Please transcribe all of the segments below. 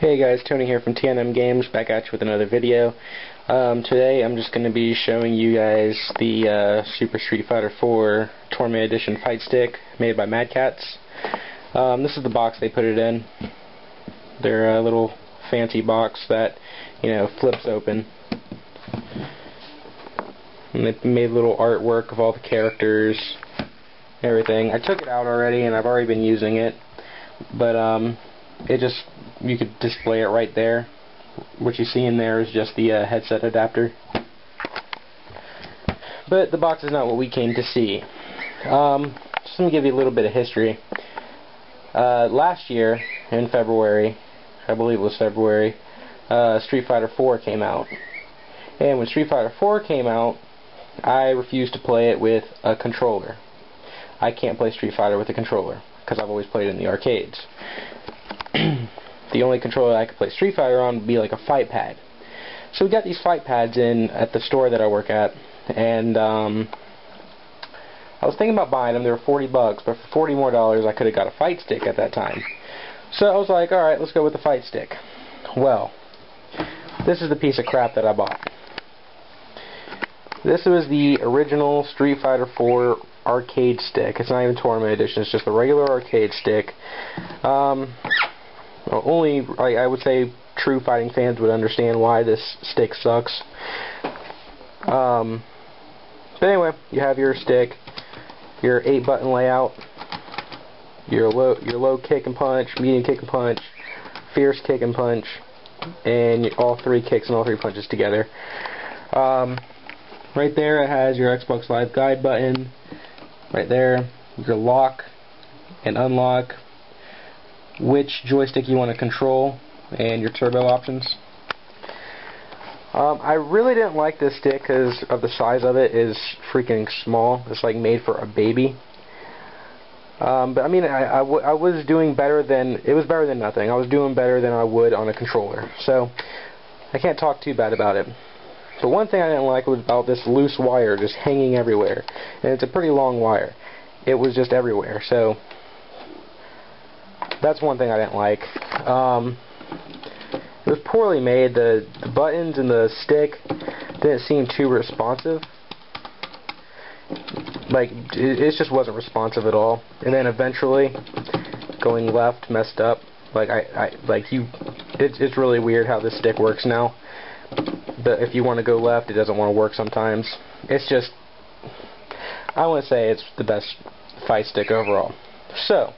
Hey guys, Tony here from TnMGames, back at you with another video. Today I'm just going to be showing you guys the Super Street Fighter 4 Tournament Edition fight stick made by Mad Catz. This is the box they put it in. They're a little fancy box that, flips open. And they made little artwork of all the characters, everything. I took it out already and I've already been using it, but you could display it right there. What you see in there is just the headset adapter. But the box is not what we came to see. Just let me give you a little bit of history. Last year, in February, I believe it was February, Street Fighter 4 came out. And when Street Fighter 4 came out, I refused to play it with a controller. I can't play Street Fighter with a controller, because I've always played it in the arcades. The only controller I could play Street Fighter on would be like a fight pad. So we got these fight pads in at the store that I work at, and I was thinking about buying them. They were $40, but for $40 more I could have got a fight stick at that time. So I was like, alright, let's go with the fight stick. Well, this is the piece of crap that I bought. This was the original Street Fighter 4 arcade stick. It's not even Tournament Edition, it's just a regular arcade stick. Only, I would say, true fighting fans would understand why this stick sucks. But anyway, you have your stick, your 8-button layout, your low kick and punch, medium kick and punch, fierce kick and punch, and all three kicks and all three punches together. Right there it has your Xbox Live Guide button. Right there, your lock and unlock, which joystick you want to control, and your turbo options. I really didn't like this stick because of the size of it is freaking small. It's like made for a baby. But I mean, I was doing better than, it was better than nothing. I was doing better than I would on a controller. So I can't talk too bad about it. But one thing I didn't like was about this loose wire just hanging everywhere. And it's a pretty long wire. It was just everywhere. So that's one thing I didn't like. It was poorly made. The buttons and the stick didn't seem too responsive. Like, it just wasn't responsive at all. And then eventually, going left messed up. Like, it's really weird how this stick works now. But if you want to go left, it doesn't want to work sometimes. It's just, I want to say it's the best fight stick overall. So,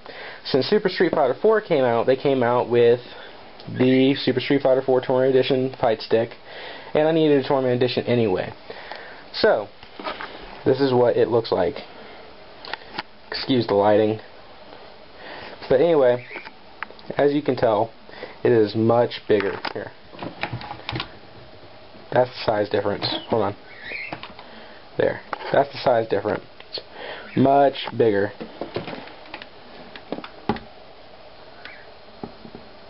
since Super Street Fighter 4 came out, they came out with the Super Street Fighter 4 Tournament Edition fight stick, and I needed a Tournament Edition anyway. So, this is what it looks like. Excuse the lighting. But anyway, as you can tell, it is much bigger. Here. That's the size difference. Hold on. There. That's the size difference. Much bigger.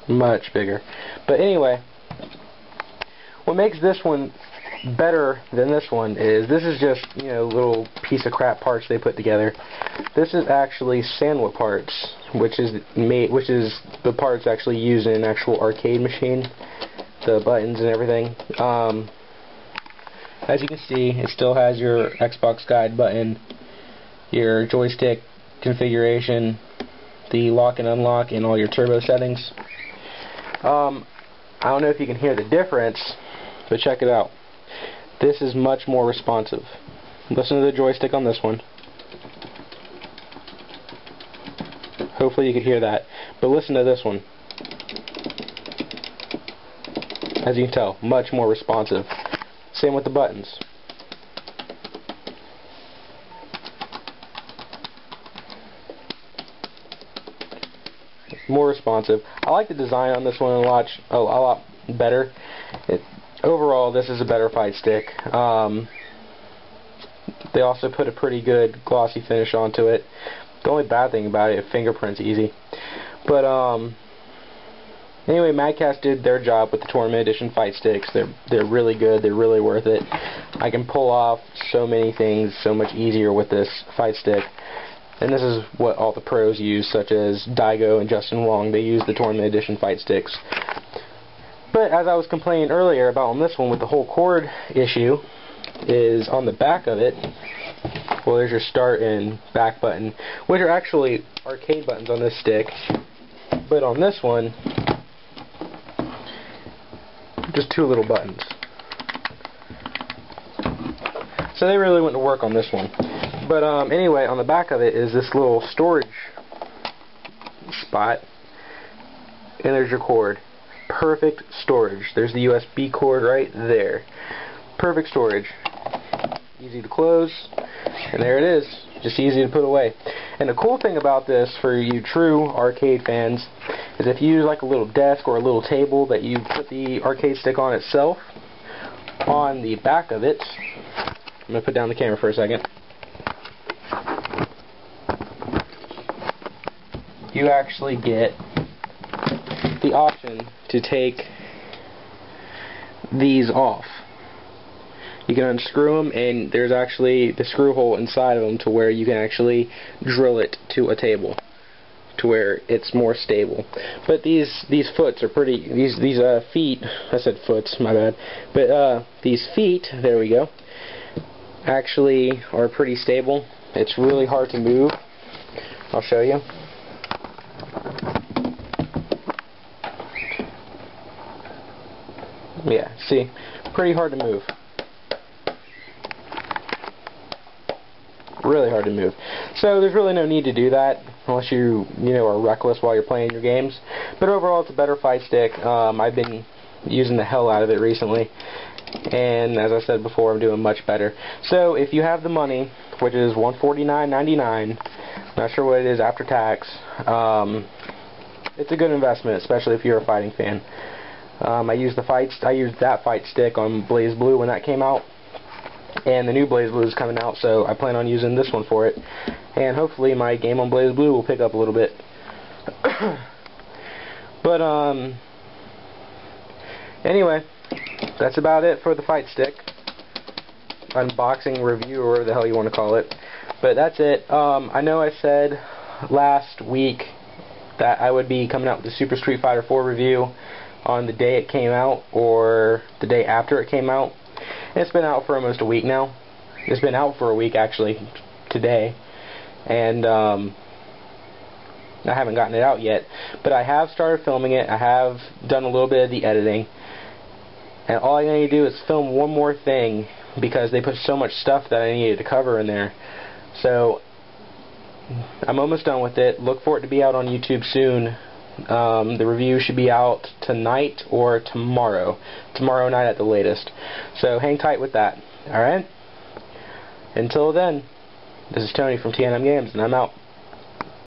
Much bigger. But anyway, what makes this one better than this one is this is just, little piece of crap parts they put together. This is actually Sandwich parts, which is the parts actually used in an actual arcade machine. The buttons and everything. As you can see, it still has your Xbox Guide button, your joystick configuration, the lock and unlock, and all your turbo settings. I don't know if you can hear the difference, but check it out. This is much more responsive. Listen to the joystick on this one. Hopefully you can hear that. But listen to this one. As you can tell, much more responsive. Same with the buttons. More responsive. I like the design on this one a lot better. Overall, this is a better fight stick. They also put a pretty good glossy finish onto it. The only bad thing about it, fingerprint's easy. But anyway, Mad Catz did their job with the Tournament Edition fight sticks. They're really good. They're really worth it. I can pull off so many things so much easier with this fight stick. And this is what all the pros use, such as Daigo and Justin Wong. They use the Tournament Edition fight sticks. But as I was complaining earlier about on this one with the whole cord issue, is on the back of it, well, there's your start and back button, which are actually arcade buttons on this stick, but on this one, just two little buttons. So they really went to work on this one. But anyway, on the back of it is this little storage spot, and there's your cord. Perfect storage. There's the USB cord right there. Perfect storage. Easy to close, and there it is. Just easy to put away. And the cool thing about this for you true arcade fans is if you use like a little desk or a little table that you put the arcade stick on itself, on the back of it, I'm going to put down the camera for a second, you actually get the option to take these off. You can unscrew them, and there's actually the screw hole inside of them to where you can actually drill it to a table to where it's more stable. But these foots are pretty, these feet, I said foots, my bad, but these feet, there we go, actually are pretty stable. It's really hard to move. I'll show you. Yeah, see, pretty hard to move. Really hard to move. So there's really no need to do that unless you are reckless while you're playing your games. But overall, it's a better fight stick. I've been using the hell out of it recently, and as I said before, I'm doing much better. So if you have the money, which is $149.99, not sure what it is after tax, it's a good investment, especially if you're a fighting fan. I used that fight stick on BlazBlue when that came out, and the new BlazBlue is coming out, so I plan on using this one for it, and hopefully my game on BlazBlue will pick up a little bit. But anyway, that's about it for the fight stick unboxing, review, or whatever the hell you want to call it. But that's it. I know I said last week that I would be coming out with the Super Street Fighter 4 review on the day it came out, or the day after it came out. It's been out for almost a week now. It's been out for a week actually today, and I haven't gotten it out yet, but I have started filming it. I have done a little bit of the editing, and all I need to do is film one more thing because they put so much stuff that I needed to cover in there. So I'm almost done with it. Look for it to be out on YouTube soon. The review should be out tonight or tomorrow night at the latest, so hang tight with that. Alright, until then, this is Tony from TnMGames, and I'm out.